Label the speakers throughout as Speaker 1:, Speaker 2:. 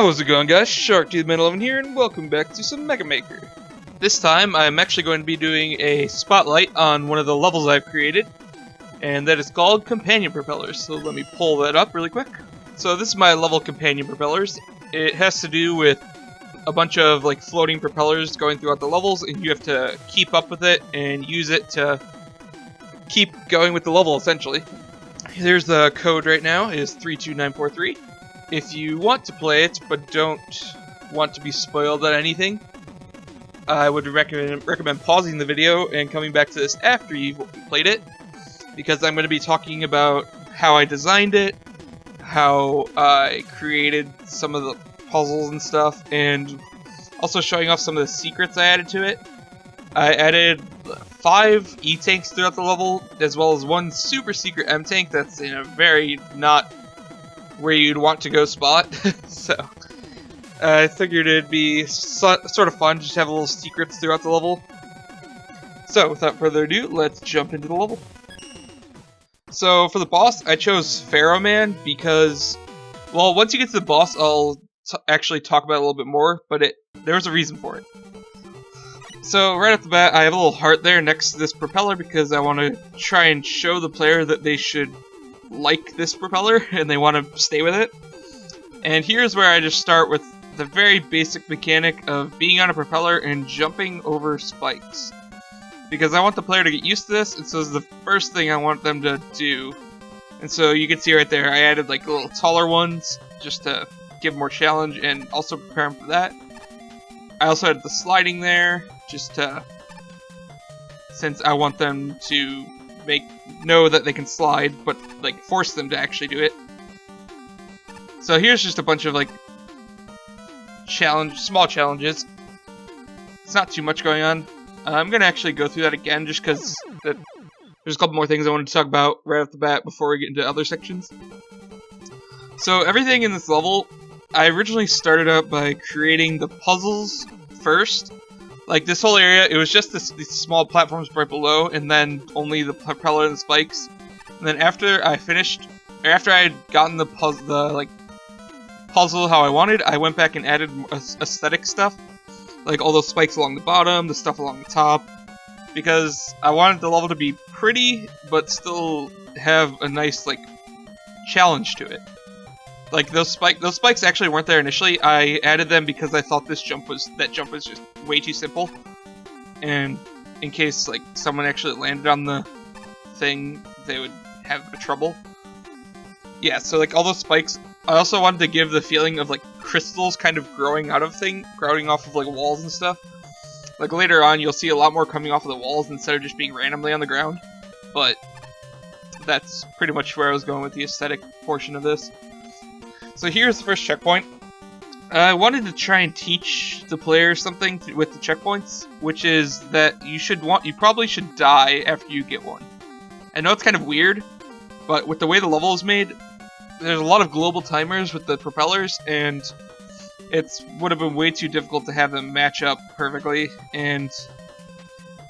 Speaker 1: How's it going, guys? SharkToothman11 here, and welcome back to some Mega Maker. This time, I'm actually going to be doing a spotlight on one of the levels I've created, and that is called Companion Propellers. So let me pull that up really quick. So this is my level Companion Propellers. It has to do with a bunch of like floating propellers going throughout the levels, and you have to keep up with it and use it to keep going with the level, essentially. Here's the code right now, is 32943. If you want to play it, but don't want to be spoiled on anything, I would recommend pausing the video and coming back to this after you've played it, because I'm going to be talking about how I designed it, how I created some of the puzzles and stuff, and also showing off some of the secrets I added to it. I added 5 E-tanks throughout the level, as well as 1 super secret M-tank that's in a very not where you'd want to go spot. So I figured it'd be sort of fun just to have little secrets throughout the level. So without further ado, let's jump into the level. So for the boss, I chose Pharaoh Man because, well, once you get to the boss, I'll actually talk about it a little bit more, but there was a reason for it. So right off the bat, I have a little heart there next to this propeller because I want to try and show the player that they should like this propeller and they want to stay with it. And here's where I just start with the very basic mechanic of being on a propeller and jumping over spikes, because I want the player to get used to this, and so this is the first thing I want them to do. And so you can see right there, I added like little taller ones just to give more challenge and also prepare them for that. I also had the sliding there just to, since I want them to know that they can slide, but like force them to actually do it. So here's just a bunch of like small challenges. It's not too much going on. I'm gonna actually go through that again just because there's a couple more things I wanted to talk about right off the bat before we get into other sections. So everything in this level, I originally started out by creating the puzzles first. Like this whole area, it was just these small platforms right below, and then only the propeller and the spikes. And then after I had gotten the puzzle how I wanted, I went back and added aesthetic stuff, like all those spikes along the bottom, the stuff along the top, because I wanted the level to be pretty, but still have a nice like challenge to it. Like those spikes actually weren't there initially. I added them because I thought that jump was just way too simple, and in case like someone actually landed on the thing, they would have trouble. Yeah, so like all those spikes, I also wanted to give the feeling of like crystals kind of growing off of like walls and stuff. Like later on, you'll see a lot more coming off of the walls instead of just being randomly on the ground. But that's pretty much where I was going with the aesthetic portion of this. So here's the first checkpoint. I wanted to try and teach the player something with the checkpoints, which is that you probably should die after you get one. I know it's kind of weird, but with the way the level is made, there's a lot of global timers with the propellers, and it would have been way too difficult to have them match up perfectly, and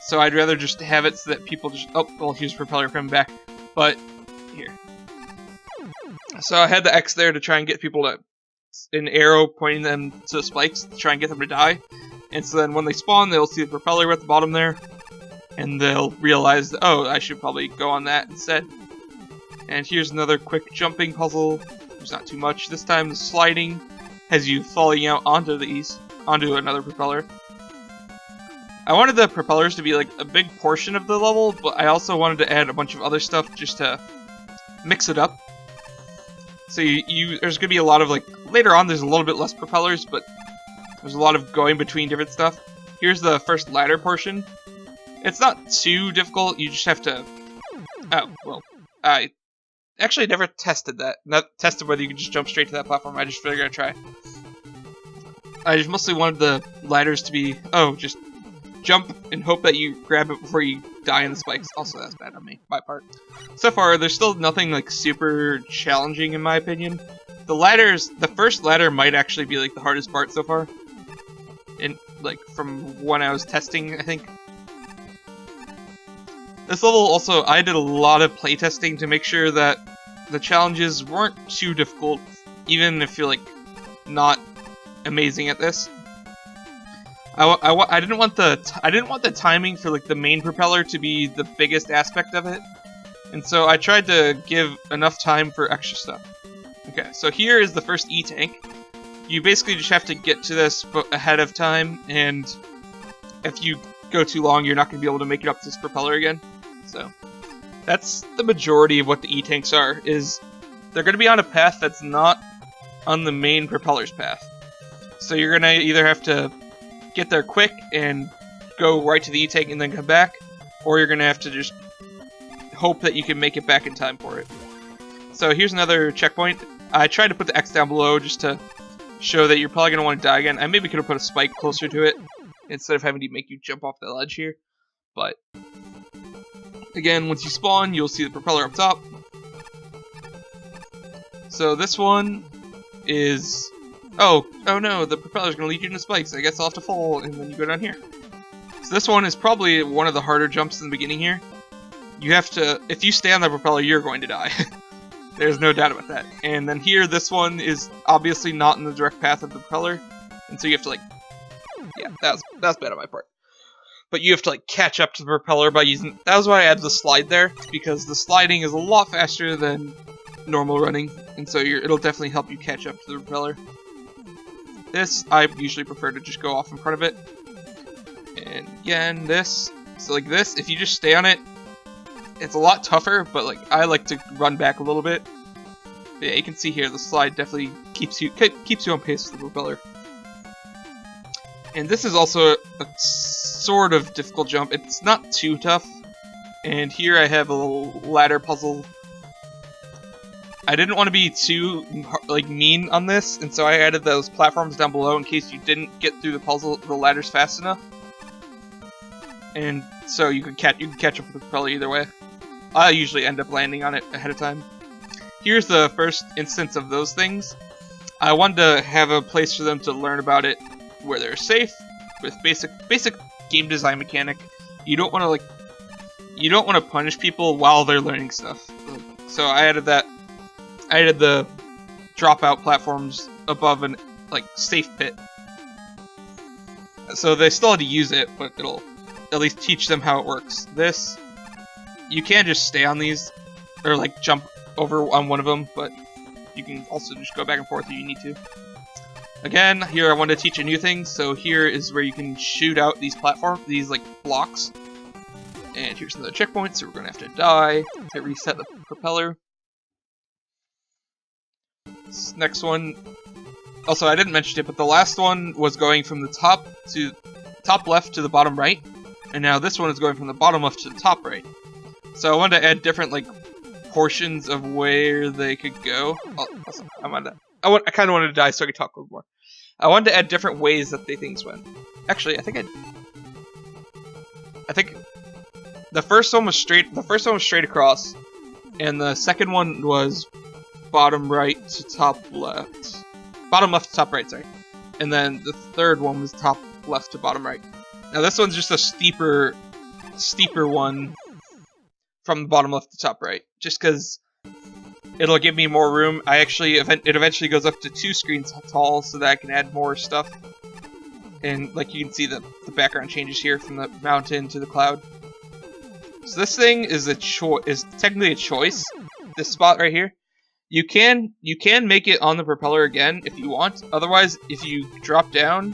Speaker 1: so I'd rather just have it so that people just, oh, well, here's propeller coming back, but here. So I had the X there to try and get people an arrow pointing them to the spikes to try and get them to die. And so then when they spawn, they'll see the propeller at the bottom there, and they'll realize that, oh, I should probably go on that instead. And here's another quick jumping puzzle. There's not too much. This time the sliding has you falling out onto another propeller. I wanted the propellers to be like a big portion of the level, but I also wanted to add a bunch of other stuff just to mix it up. So there's gonna be a lot of like, later on there's a little bit less propellers, but there's a lot of going between different stuff. Here's the first ladder portion. It's not too difficult, you just have to, oh, well, I actually never tested that. Not tested whether you can just jump straight to that platform, I just figured I'd try. I just mostly wanted the ladders to be, oh, just jump and hope that you grab it before you die in the spikes. Also, that's bad on my part. So far, there's still nothing like super challenging in my opinion. The first ladder might actually be like the hardest part so far. And like from when I was testing, I think. This level also, I did a lot of playtesting to make sure that the challenges weren't too difficult, even if you're like not amazing at this. I didn't want the timing for like the main propeller to be the biggest aspect of it, and so I tried to give enough time for extra stuff. Okay, so here is the first E-tank. You basically just have to get to this ahead of time, and if you go too long, you're not going to be able to make it up to this propeller again. So that's the majority of what the E-tanks are. Is they're going to be on a path that's not on the main propeller's path. So you're going to either have to get there quick and go right to the E-tank and then come back, or you're going to have to just hope that you can make it back in time for it. So here's another checkpoint. I tried to put the X down below just to show that you're probably going to want to die again. I maybe could have put a spike closer to it instead of having to make you jump off the ledge here. But again, once you spawn, you'll see the propeller up top. So this one is... Oh no, the propeller's going to lead you into spikes. I guess I'll have to fall, and then you go down here. So this one is probably one of the harder jumps in the beginning here. You have to... If you stay on the propeller, you're going to die. There's no doubt about that. And then here, this one is obviously not in the direct path of the propeller, and so you have to, like... Yeah, that's bad on my part. But you have to, like, catch up to the propeller by using... That was why I added the slide there, because the sliding is a lot faster than normal running, and so it'll definitely help you catch up to the propeller. This, I usually prefer to just go off in front of it. And again, this. So like this, if you just stay on it, it's a lot tougher, but like I like to run back a little bit. But yeah, you can see here the slide definitely keeps you on pace with the propeller. And this is also a sort of difficult jump. It's not too tough. And here I have a little ladder puzzle. I didn't want to be too like mean on this, and so I added those platforms down below in case you didn't get through the ladders fast enough. And so you can catch up with the propeller either way. I usually end up landing on it ahead of time. Here's the first instance of those things. I wanted to have a place for them to learn about it where they're safe, with basic game design mechanic. You don't want to punish people while they're learning stuff. So I added that. I added the dropout platforms above an safe pit. So they still had to use it, but it'll at least teach them how it works. This, you can just stay on these, or like jump over on one of them, but you can also just go back and forth if you need to. Again, here I wanted to teach a new thing, so here is where you can shoot out these blocks. And here's another checkpoint, so we're gonna have to die to reset the propeller. This next one, also I didn't mention it, but the last one was going from the top left to the bottom right, and now this one is going from the bottom left to the top right. So I wanted to add different portions of where they could go. Also, I kind of wanted to die so I could talk a little more. I wanted to add different ways that things went. Actually, I think the first one was straight. The first one was straight across, and the second one was bottom right to top left. Bottom left to top right, sorry. And then the third one was top left to bottom right. Now this one's just a steeper one from the bottom left to top right, just because it'll give me more room. It eventually goes up to 2 screens tall, so that I can add more stuff. And like you can see, the background changes here from the mountain to the cloud. So this thing is technically a choice. This spot right here, you can make it on the propeller again if you want. Otherwise, if you drop down,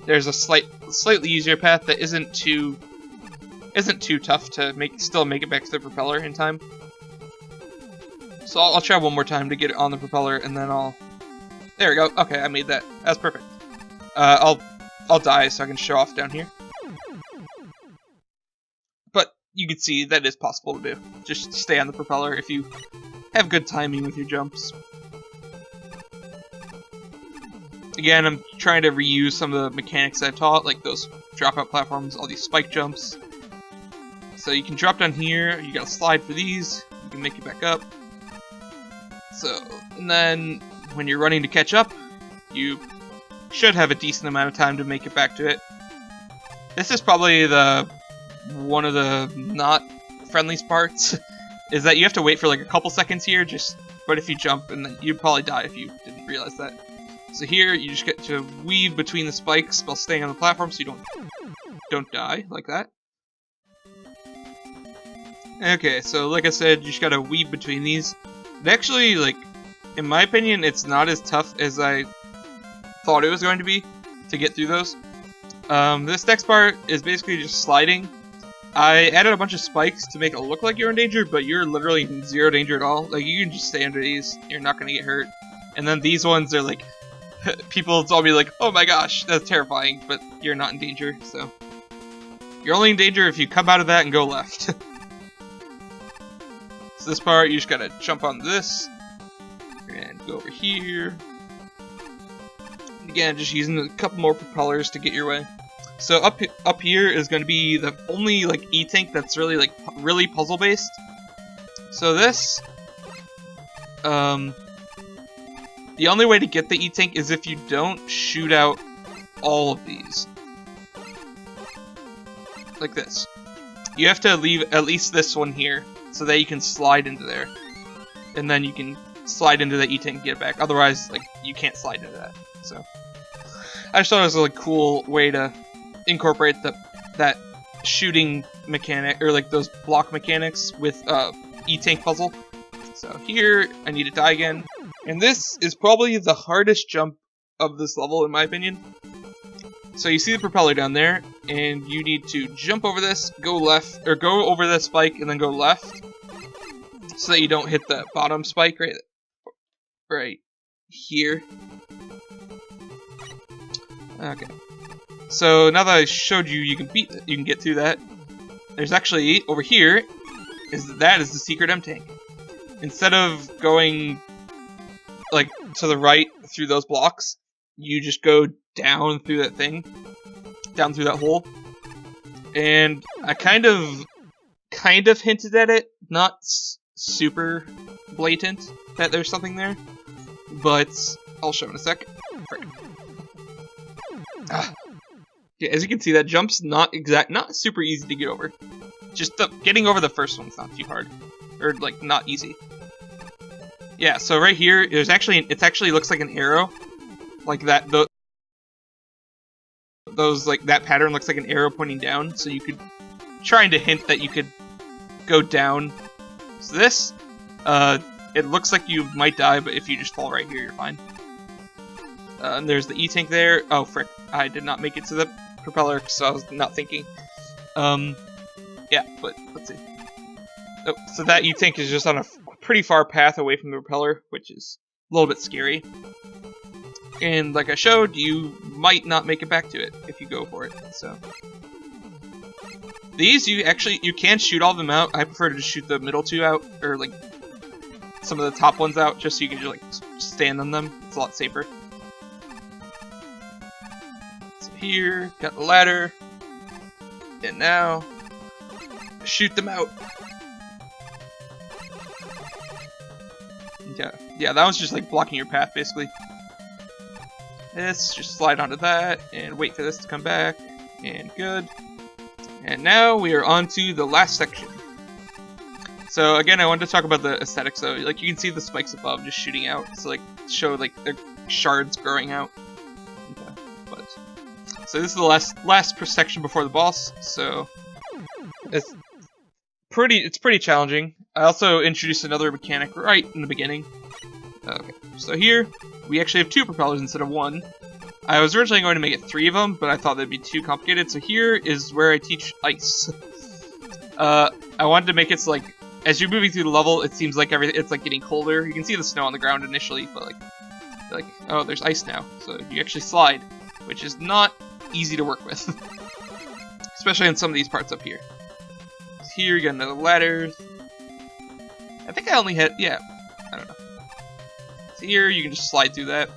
Speaker 1: there's a slightly easier path that isn't too tough to still make it back to the propeller in time. So I'll try one more time to get it on the propeller, and then there we go. Okay, I made that. That's perfect. I'll die so I can show off down here. But you can see that is possible to do. Just stay on the propeller if you have good timing with your jumps. Again, I'm trying to reuse some of the mechanics I taught, like those dropout platforms, all these spike jumps. So you can drop down here, you gotta slide for these, you can make it back up. So, and then when you're running to catch up, you should have a decent amount of time to make it back to it. This is probably one of the not friendliest parts, is that you have to wait for a couple seconds here, but if you jump, and then you'd probably die if you didn't realize that. So here, you just get to weave between the spikes while staying on the platform so you don't die like that. Okay, so like I said, you just gotta weave between these. And actually, like, in my opinion, it's not as tough as I thought it was going to be to get through those. This next part is basically just sliding. I added a bunch of spikes to make it look like you're in danger, but you're literally in zero danger at all. Like, you can just stay under these, you're not gonna get hurt. And then these ones are like, people will be like, oh my gosh, that's terrifying, but you're not in danger, so. You're only in danger if you come out of that and go left. So this part, you just gotta jump on this, and go over here. Again, just using a couple more propellers to get your way. So up here is going to be the only like E-Tank that's really puzzle based. So this, the only way to get the E-Tank is if you don't shoot out all of these, like this. You have to leave at least this one here so that you can slide into there, and then you can slide into the E-Tank and get it back. Otherwise, like, you can't slide into that. So I just thought it was a cool way to incorporate that shooting mechanic, or like those block mechanics with E-Tank puzzle. So here I need to die again, and this is probably the hardest jump of this level in my opinion. So you see the propeller down there, and you need to jump over this, go left, or go over the spike and then go left, so that you don't hit the bottom spike right here. Okay. So now that I showed you, you can get through that. There's actually over here that is the secret M-Tank. Instead of going like to the right through those blocks, you just go down through that thing, down through that hole. And I kind of hinted at it, not super blatant that there's something there, but I'll show in a sec. Yeah, as you can see, that jump's not super easy to get over. Just getting over the first one's not too hard, or like not easy. Yeah, so right here, it actually looks like an arrow, like that. Those like that pattern looks like an arrow pointing down, so you could trying to hint that you could go down. So this, it looks like you might die, but if you just fall right here, you're fine. And there's the E-Tank there. Oh frick, I did not make it to the propeller because I was not thinking. Yeah, but let's see. Oh, so that E-Tank is just on a pretty far path away from the propeller, which is a little bit scary. And like I showed, you might not make it back to it if you go for it. So these you can shoot all of them out. I prefer to just shoot the middle two out, or like some of the top ones out, just so you can just like stand on them. It's a lot safer. So here, got the ladder, and now shoot them out. Yeah, that was just like blocking your path basically. This, just slide onto that, and wait for this to come back, and good. And now we are on to the last section. So again, I wanted to talk about the aesthetics. So like you can see the spikes above just shooting out, so like show like their shards growing out. Okay, so this is the last section before the boss. So it's pretty challenging. I also introduced another mechanic right in the beginning. Okay, so here we actually have 2 propellers instead of 1. I was originally going to make it 3 of them, but I thought that'd be too complicated. So here is where I teach ice. I wanted to make it so like as you're moving through the level, it seems like it's like getting colder. You can see the snow on the ground initially, but like oh, there's ice now. So you actually slide, which is not easy to work with, especially in some of these parts up here. So here you got another ladder. I think I only had I don't know. So here you can just slide through that.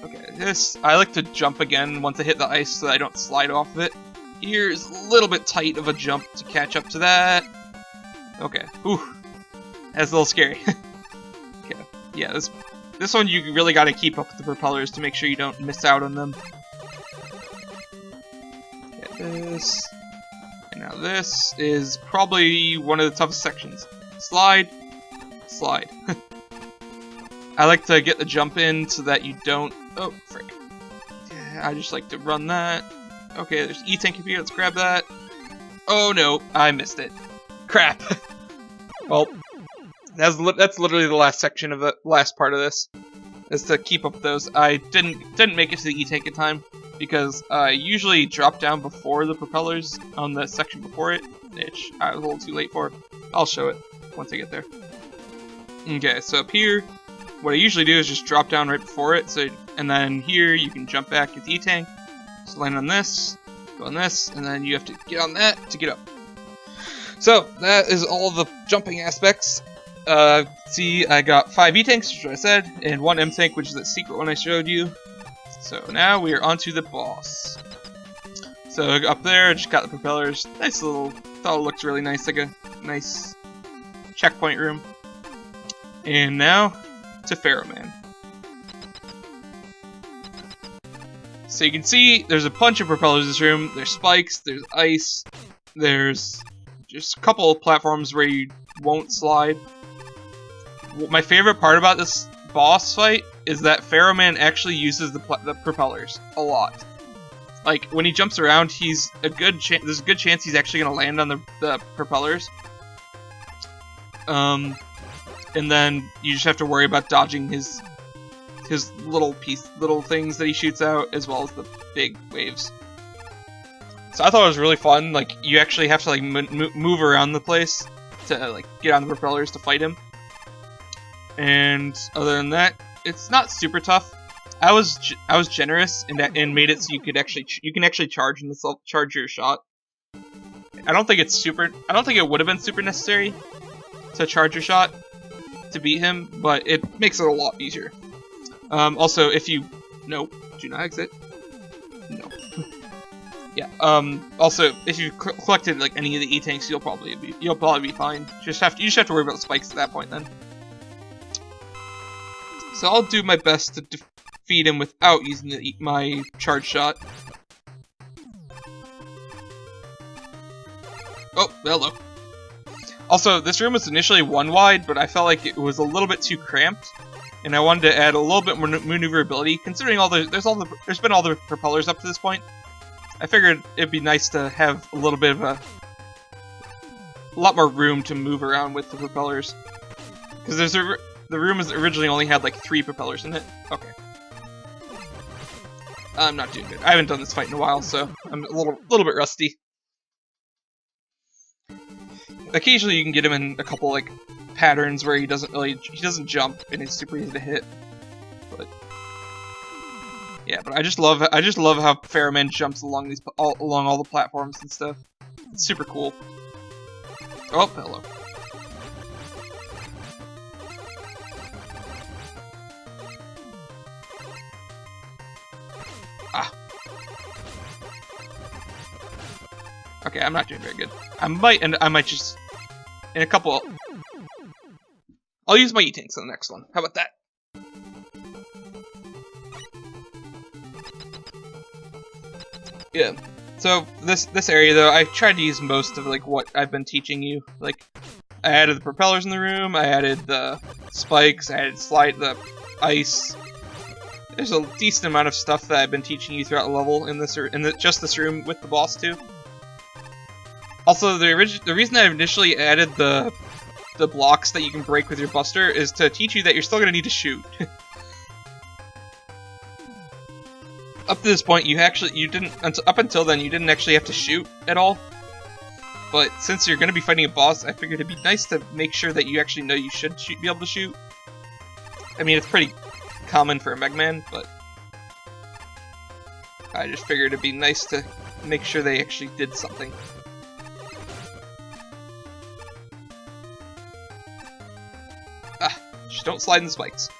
Speaker 1: Okay, this I like to jump again once I hit the ice so that I don't slide off of it. Here's a little bit tight of a jump to catch up to that. Okay, whew, that's a little scary. Okay, yeah, this one you really got to keep up with the propellers to make sure you don't miss out on them. Get this, and now this is probably one of the toughest sections. Slide, slide. I like to get the jump in so that you don't... Oh, frick. Yeah, I just like to run that. Okay, there's E-Tank here, let's grab that. Oh no, I missed it. Crap. Well, that's literally the last section of the last part of this, is to keep up with those. I didn't make it to the E-Tank in time, because I usually drop down before the propellers on the section before it, which I was a little too late for. I'll show it once I get there. Okay, so up here, what I usually do is just drop down right before it, and then here you can jump back at the E-Tank, just land on this, go on this, and then you have to get on that to get up. So, that is all the jumping aspects. See, I got 5 E-Tanks, which I said, and 1 M-Tank, which is that secret one I showed you. So now we are onto the boss. So up there, I just got the propellers. Nice little, thought it looked really nice, like a nice checkpoint room. And now to Pharaoh Man. So you can see there's a bunch of propellers in this room. There's spikes, there's ice, there's just a couple of platforms where you won't slide. My favorite part about this boss fight is that Pharaoh Man actually uses the propellers a lot. Like, when he jumps around, there's a good chance he's actually going to land on the propellers. And then you just have to worry about dodging his little things that he shoots out, as well as the big waves. So I thought it was really fun. Like, you actually have to like move around the place to like get on the propellers to fight him. And other than that, it's not super tough. I was generous and made it so you can actually charge and charge your shot. I don't think it would have been super necessary to charge your shot to beat him, but it makes it a lot easier. Also, if you do not exit. No. Yeah. Also, if you collected like any of the E-Tanks, you'll probably be fine. You just have to worry about the spikes at that point then. So I'll do my best to defeat him without using my charge shot. Oh, hello. Also, this room was initially 1 wide, but I felt like it was a little bit too cramped, and I wanted to add a little bit more maneuverability. Considering there's been all the propellers up to this point, I figured it'd be nice to have a little bit of a lot more room to move around with the propellers, because the room originally only had like 3 propellers in it. Okay. I'm not doing good. I haven't done this fight in a while, so I'm a little bit rusty. Occasionally you can get him in a couple like patterns where he doesn't jump and it's super easy to hit. But yeah, but I just love how Pharaoh Man jumps along along all the platforms and stuff. It's super cool. Oh, hello. Ah. Okay, I'm not doing very good. I might just in a couple. I'll use my E-Tanks on the next one. How about that? Yeah. So this area though, I tried to use most of like what I've been teaching you. Like, I added the propellers in the room, I added the spikes, I added the ice. There's a decent amount of stuff that I've been teaching you throughout the level in just this room with the boss too. Also, the reason I initially added the blocks that you can break with your buster is to teach you that you're still gonna need to shoot. Up to this point, up until then, you didn't actually have to shoot at all. But since you're gonna be fighting a boss, I figured it'd be nice to make sure that you actually know you should be able to shoot. I mean, it's pretty common for a Mega Man, but I just figured it'd be nice to make sure they actually did something. Ah, just don't slide in the spikes.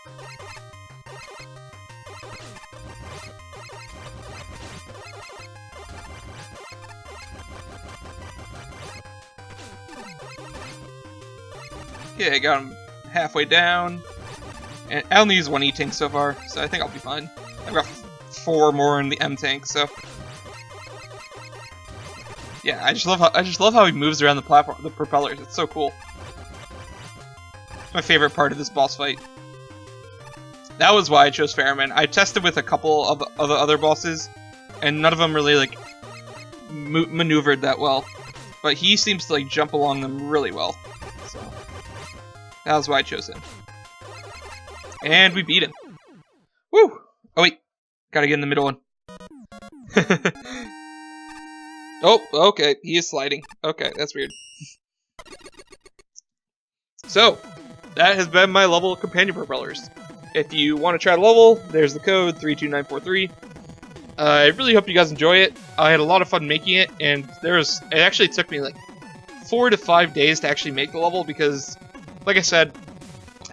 Speaker 1: Yeah, I got him halfway down. And I only used 1 E-Tank so far, so I think I'll be fine. I've got 4 more in the M-Tank, so yeah, I just love how he moves around the platform, the propellers. It's so cool. It's my favorite part of this boss fight. That was why I chose Fairman. I tested with a couple of the other bosses, and none of them really like maneuvered that well. But he seems to like jump along them really well. So that was why I chose him. And we beat him. Woo! Oh wait, gotta get in the middle one. Oh, okay, he is sliding. Okay, that's weird. So, that has been my level of companion propellers. If you want to try to level, there's the code 32943. I really hope you guys enjoy it. I had a lot of fun making it, and it actually took me like 4 to 5 days to actually make the level because, like I said,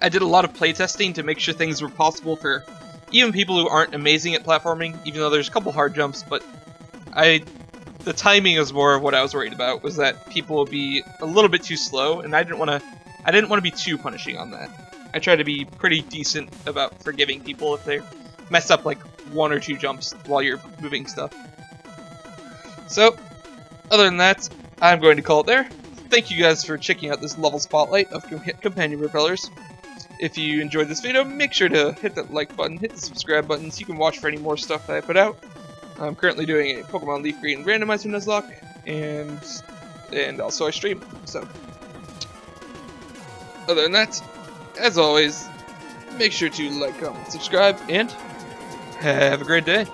Speaker 1: I did a lot of playtesting to make sure things were possible for even people who aren't amazing at platforming, even though there's a couple hard jumps, but the timing is more of what I was worried about, was that people would be a little bit too slow, and I didn't want to be too punishing on that. I try to be pretty decent about forgiving people if they mess up like 1 or 2 jumps while you're moving stuff. So, other than that, I'm going to call it there. Thank you guys for checking out this level spotlight of companion propellers. If you enjoyed this video, make sure to hit that like button, hit the subscribe button so you can watch for any more stuff that I put out. I'm currently doing a Pokemon Leaf Green Randomizer Nuzlocke, and also I stream, so. Other than that, as always, make sure to like, comment, subscribe, and have a great day.